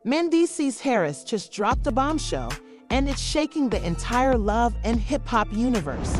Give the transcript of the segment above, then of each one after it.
Mendeecees Harris just dropped a bombshell, and it's shaking the entire love and hip-hop universe.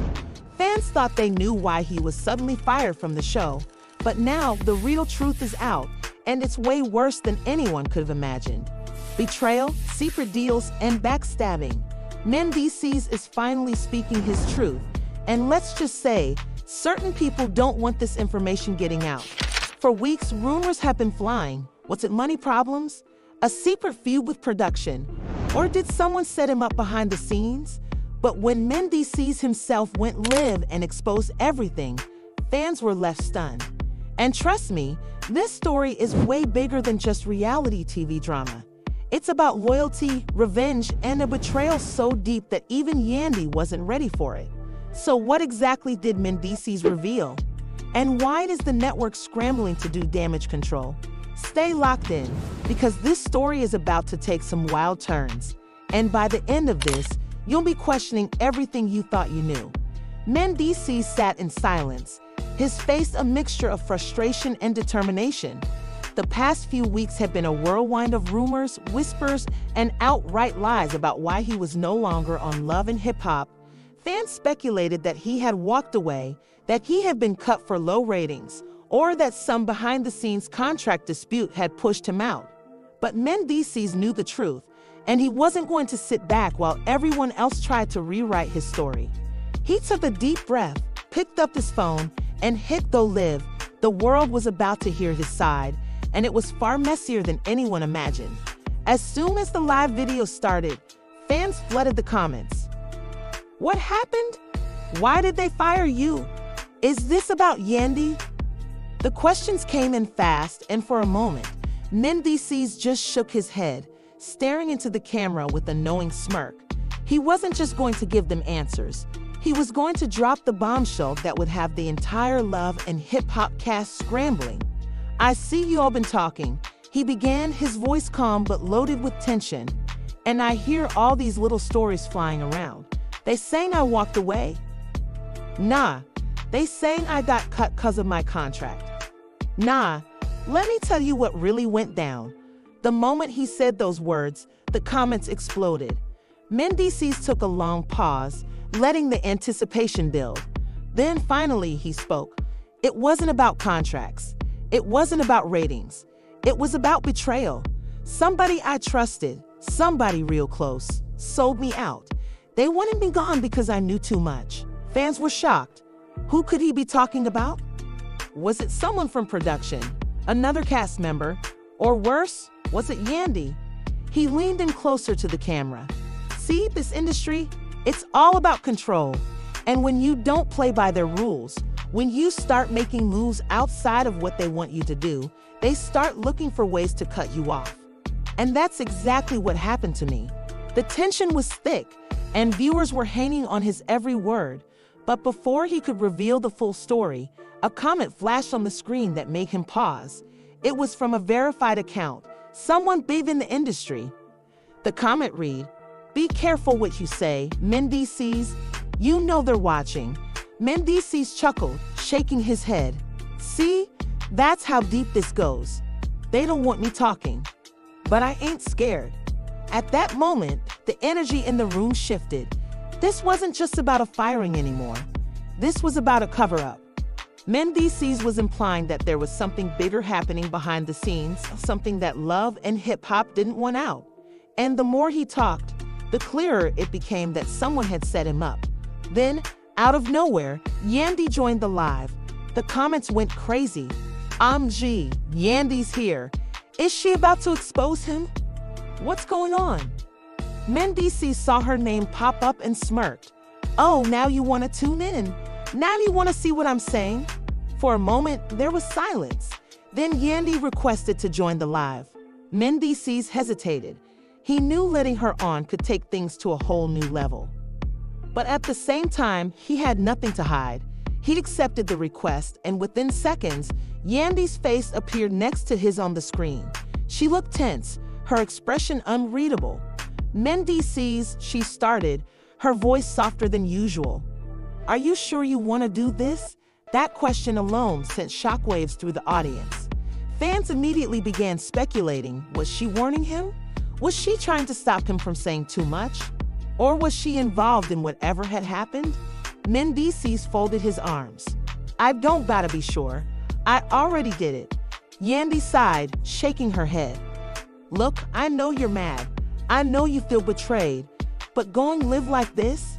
Fans thought they knew why he was suddenly fired from the show, but now the real truth is out, and it's way worse than anyone could have imagined. Betrayal, secret deals, and backstabbing. Mendeecees is finally speaking his truth, and let's just say, certain people don't want this information getting out. For weeks, rumors have been flying. Was it money problems? A secret feud with production? Or did someone set him up behind the scenes? But when Mendeecees himself went live and exposed everything, fans were left stunned. And trust me, this story is way bigger than just reality TV drama. It's about loyalty, revenge, and a betrayal so deep that even Yandy wasn't ready for it. So what exactly did Mendeecees reveal? And why is the network scrambling to do damage control? Stay locked in, because this story is about to take some wild turns. And by the end of this, you'll be questioning everything you thought you knew. Mendeecees sat in silence, his face a mixture of frustration and determination. The past few weeks have been a whirlwind of rumors, whispers, and outright lies about why he was no longer on Love and Hip Hop. Fans speculated that he had walked away, that he had been cut for low ratings, or that some behind-the-scenes contract dispute had pushed him out. But Mendeecees knew the truth, and he wasn't going to sit back while everyone else tried to rewrite his story. He took a deep breath, picked up his phone, and hit go live. The world was about to hear his side, and it was far messier than anyone imagined. As soon as the live video started, fans flooded the comments. What happened? Why did they fire you? Is this about Yandy? The questions came in fast, and for a moment, Mendeecees just shook his head, staring into the camera with a knowing smirk. He wasn't just going to give them answers. He was going to drop the bombshell that would have the entire Love and Hip Hop cast scrambling. I see you all been talking. He began, his voice calm but loaded with tension. And I hear all these little stories flying around. They saying I walked away. Nah, they saying I got cut 'cause of my contract. Nah, let me tell you what really went down. The moment he said those words, the comments exploded. Mendeecees took a long pause, letting the anticipation build. Then finally he spoke. It wasn't about contracts. It wasn't about ratings. It was about betrayal. Somebody I trusted, somebody real close, sold me out. They wanted me gone because I knew too much. Fans were shocked. Who could he be talking about? Was it someone from production, another cast member, or worse, was it Yandy? He leaned in closer to the camera. See, this industry, it's all about control. And when you don't play by their rules, when you start making moves outside of what they want you to do, they start looking for ways to cut you off. And that's exactly what happened to me. The tension was thick, and viewers were hanging on his every word. But before he could reveal the full story, a comment flashed on the screen that made him pause. It was from a verified account, someone big in the industry. The comment read, "Be careful what you say, Mendeecees. You know they're watching." Mendeecees chuckled, shaking his head. See, that's how deep this goes. They don't want me talking. But I ain't scared. At that moment, the energy in the room shifted. This wasn't just about a firing anymore. This was about a cover-up. Mendeecees was implying that there was something bigger happening behind the scenes, something that Love and Hip Hop didn't want out. And the more he talked, the clearer it became that someone had set him up. Then, out of nowhere, Yandy joined the live. The comments went crazy. Gee, Yandy's here. Is she about to expose him? What's going on? Mendeecees saw her name pop up and smirked. Oh, now you want to tune in? Now you want to see what I'm saying? For a moment, there was silence. Then Yandy requested to join the live. Mendeecees hesitated. He knew letting her on could take things to a whole new level. But at the same time, he had nothing to hide. He'd accepted the request, and within seconds, Yandy's face appeared next to his on the screen. She looked tense, her expression unreadable. Mendeecees, she started, her voice softer than usual. Are you sure you want to do this? That question alone sent shockwaves through the audience. Fans immediately began speculating. Was she warning him? Was she trying to stop him from saying too much? Or was she involved in whatever had happened? Mendeecees folded his arms. I don't gotta be sure. I already did it. Yandy sighed, shaking her head. Look, I know you're mad. I know you feel betrayed. But going live like this?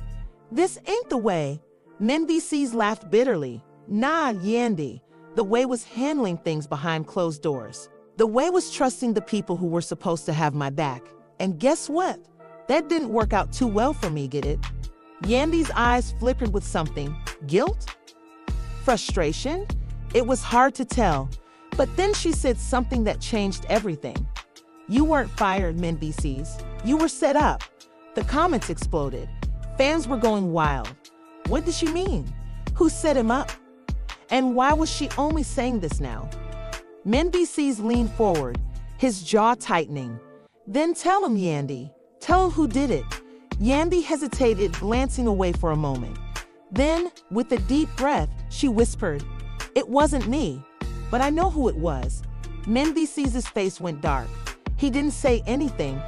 This ain't the way. Mendeecees laughed bitterly. Nah, Yandy. The way was handling things behind closed doors. The way was trusting the people who were supposed to have my back. And guess what? That didn't work out too well for me, get it? Yandy's eyes flickered with something. Guilt? Frustration? It was hard to tell. But then she said something that changed everything. You weren't fired, Mendeecees. You were set up. The comments exploded. Fans were going wild. What did she mean? Who set him up? And why was she only saying this now? Mendeecees leaned forward, his jaw tightening. Then tell him, Yandy. Tell him who did it. Yandy hesitated, glancing away for a moment. Then, with a deep breath, she whispered, It wasn't me, but I know who it was. Mendeecees' face went dark. He didn't say anything.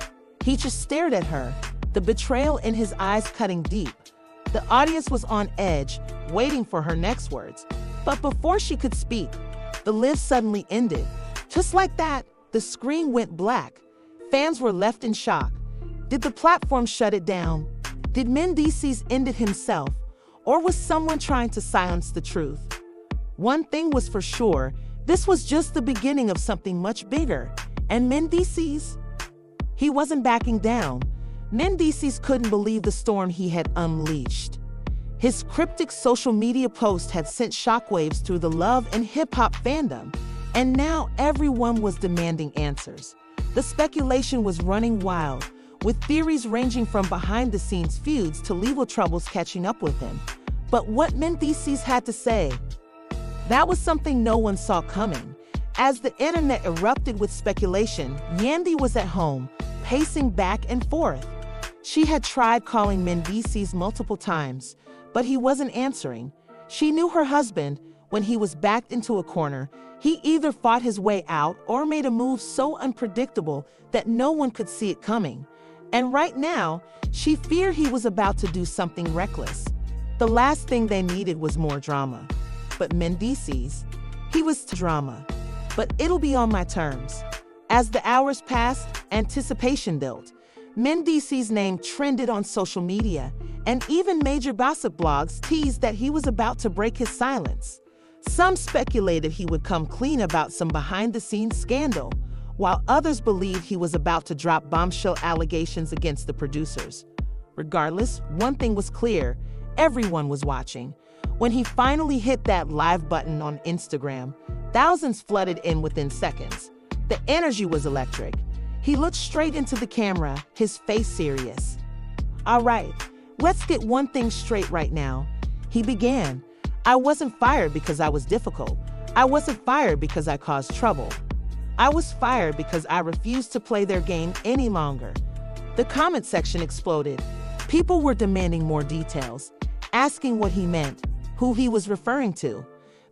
He just stared at her, the betrayal in his eyes cutting deep. The audience was on edge, waiting for her next words. But before she could speak, the live suddenly ended. Just like that, the screen went black. Fans were left in shock. Did the platform shut it down? Did Mendeecees end it himself? Or was someone trying to silence the truth? One thing was for sure, this was just the beginning of something much bigger. And Mendeecees? He wasn't backing down. Mendeecees couldn't believe the storm he had unleashed. His cryptic social media post had sent shockwaves through the love and hip-hop fandom, and now everyone was demanding answers. The speculation was running wild, with theories ranging from behind-the-scenes feuds to legal troubles catching up with him. But what Mendeecees had to say? That was something no one saw coming. As the internet erupted with speculation, Yandy was at home, pacing back and forth. She had tried calling Mendeecees multiple times, but he wasn't answering. She knew her husband, when he was backed into a corner, he either fought his way out or made a move so unpredictable that no one could see it coming. And right now, she feared he was about to do something reckless. The last thing they needed was more drama. But Mendeecees, he was drama. But it'll be on my terms. As the hours passed, anticipation built. Mendeecees' name trended on social media, and even major gossip blogs teased that he was about to break his silence. Some speculated he would come clean about some behind-the-scenes scandal, while others believed he was about to drop bombshell allegations against the producers. Regardless, one thing was clear, everyone was watching. When he finally hit that live button on Instagram, thousands flooded in within seconds. The energy was electric. He looked straight into the camera, his face serious. All right, let's get one thing straight right now. He began. I wasn't fired because I was difficult. I wasn't fired because I caused trouble. I was fired because I refused to play their game any longer. The comment section exploded. People were demanding more details, asking what he meant, who he was referring to.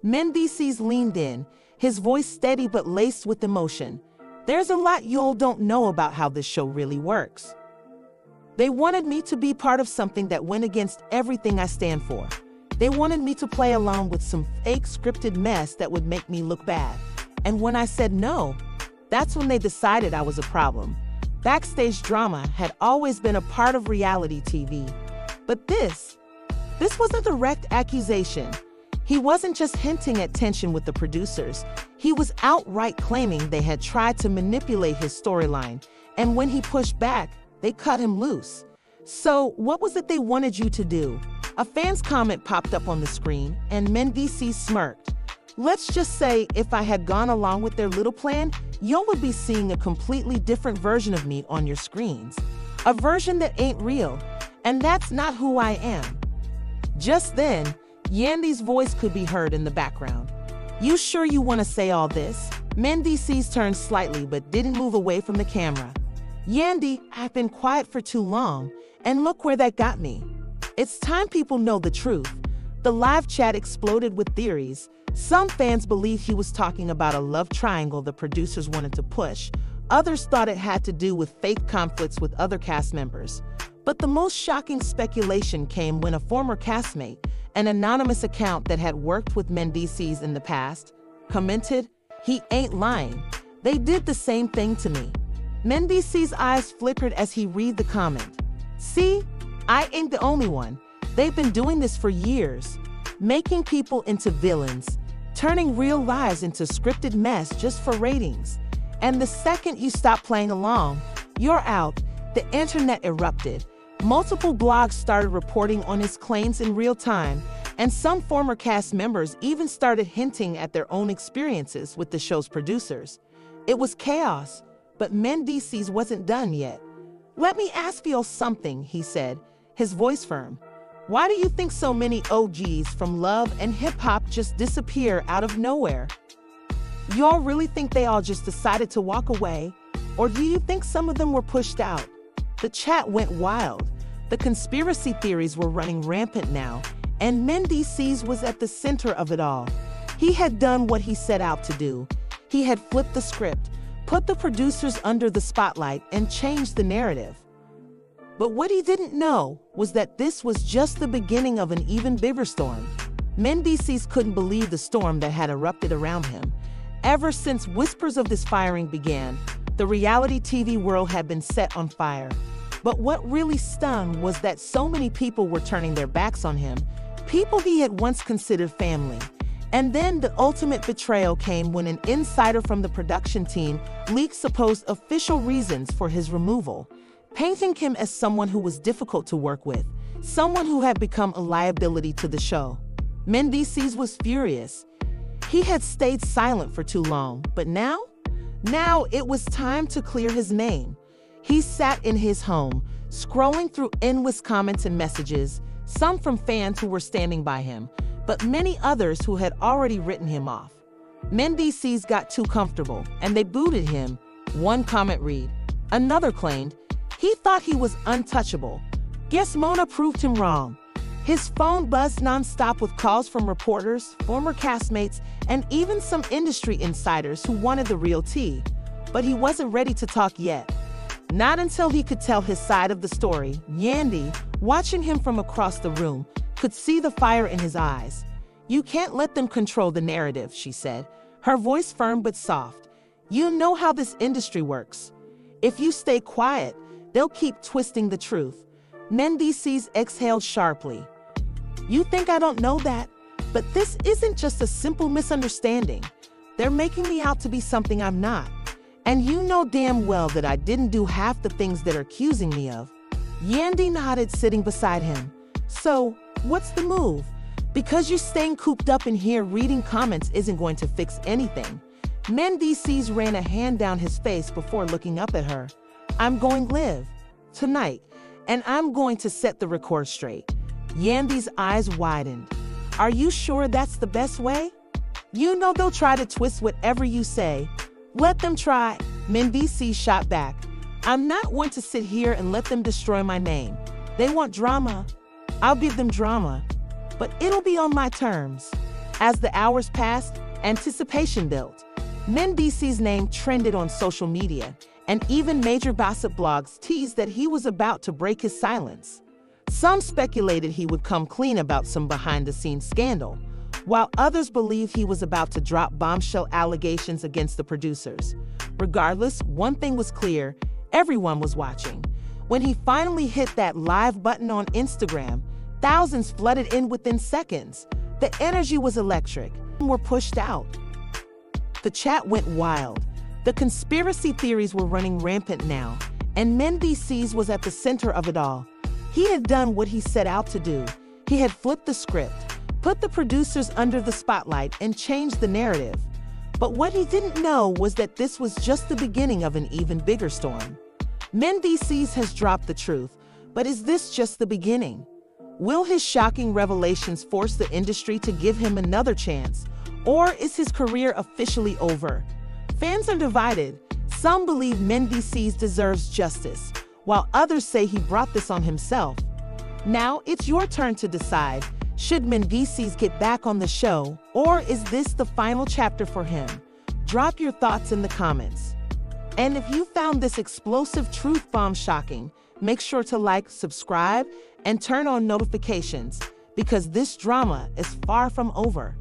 Mendeecees leaned in, his voice steady but laced with emotion. There's a lot y'all don't know about how this show really works. They wanted me to be part of something that went against everything I stand for. They wanted me to play along with some fake scripted mess that would make me look bad. And when I said no, that's when they decided I was a problem. Backstage drama had always been a part of reality TV. But this was a direct accusation. He wasn't just hinting at tension with the producers. He was outright claiming they had tried to manipulate his storyline, and when he pushed back, they cut him loose. So, what was it they wanted you to do? A fan's comment popped up on the screen, and Mendeecees smirked. Let's just say if I had gone along with their little plan, y'all would be seeing a completely different version of me on your screens. A version that ain't real, and that's not who I am. Just then, Yandy's voice could be heard in the background. You sure you want to say all this? Mendeecees turned slightly but didn't move away from the camera. Yandy, I've been quiet for too long, and look where that got me. It's time people know the truth. The live chat exploded with theories. Some fans believed he was talking about a love triangle the producers wanted to push. Others thought it had to do with fake conflicts with other cast members. But the most shocking speculation came when a former castmate, an anonymous account that had worked with Mendeecees in the past, commented, "He ain't lying. They did the same thing to me." Mendeecees' eyes flickered as he read the comment. "See, I ain't the only one. They've been doing this for years, making people into villains, turning real lives into scripted mess just for ratings. And the second you stop playing along, you're out." The internet erupted. Multiple blogs started reporting on his claims in real time, and some former cast members even started hinting at their own experiences with the show's producers. It was chaos, but Mendeecees wasn't done yet. "Let me ask you something," he said, his voice firm. "Why do you think so many OGs from Love and Hip Hop just disappear out of nowhere? Y'all really think they all just decided to walk away? Or do you think some of them were pushed out?" The chat went wild. The conspiracy theories were running rampant now, and Mendeecees was at the center of it all. He had done what he set out to do. He had flipped the script, put the producers under the spotlight, and changed the narrative. But what he didn't know was that this was just the beginning of an even bigger storm. Mendeecees couldn't believe the storm that had erupted around him. Ever since whispers of this firing began, the reality TV world had been set on fire. But what really stung was that so many people were turning their backs on him, people he had once considered family. And then the ultimate betrayal came when an insider from the production team leaked supposed official reasons for his removal, painting him as someone who was difficult to work with, someone who had become a liability to the show. Mendeecees was furious. He had stayed silent for too long, but now it was time to clear his name. He sat in his home, scrolling through endless comments and messages, some from fans who were standing by him, but many others who had already written him off. Mendeecees got too comfortable, and they booted him. One comment read. Another claimed, he thought he was untouchable. Guess Mona proved him wrong. His phone buzzed nonstop with calls from reporters, former castmates, and even some industry insiders who wanted the real tea. But he wasn't ready to talk yet. Not until he could tell his side of the story. Yandy, watching him from across the room, could see the fire in his eyes. "You can't let them control the narrative," she said, her voice firm but soft. "You know how this industry works. If you stay quiet, they'll keep twisting the truth." Mendeecees exhaled sharply. "You think I don't know that? But this isn't just a simple misunderstanding. They're making me out to be something I'm not. And you know damn well that I didn't do half the things they're accusing me of." Yandy nodded, sitting beside him. "So, what's the move? Because you're staying cooped up in here reading comments isn't going to fix anything." Mendeecees ran a hand down his face before looking up at her. "I'm going live. Tonight. And I'm going to set the record straight." Yandy's eyes widened. "Are you sure that's the best way? You know they'll try to twist whatever you say. Let them try." Mendeecees shot back. "I'm not one to sit here and let them destroy my name. They want drama. I'll give them drama. But it'll be on my terms." As the hours passed, anticipation built. Mendeecees' name trended on social media, and even major gossip blogs teased that he was about to break his silence. Some speculated he would come clean about some behind-the-scenes scandal, while others believed he was about to drop bombshell allegations against the producers. Regardless, one thing was clear: everyone was watching. When he finally hit that live button on Instagram, thousands flooded in within seconds. The energy was electric. Some were pushed out. The chat went wild. The conspiracy theories were running rampant now, and Mendeecees was at the center of it all. He had done what he set out to do. He had flipped the script, put the producers under the spotlight, and changed the narrative. But what he didn't know was that this was just the beginning of an even bigger storm. Mendeecees has dropped the truth, but is this just the beginning? Will his shocking revelations force the industry to give him another chance, or is his career officially over? Fans are divided. Some believe Mendeecees deserves justice, while others say he brought this on himself. Now it's your turn to decide. Should Mendeecees get back on the show, or is this the final chapter for him? Drop your thoughts in the comments. And if you found this explosive truth bomb shocking, make sure to like, subscribe, and turn on notifications because this drama is far from over.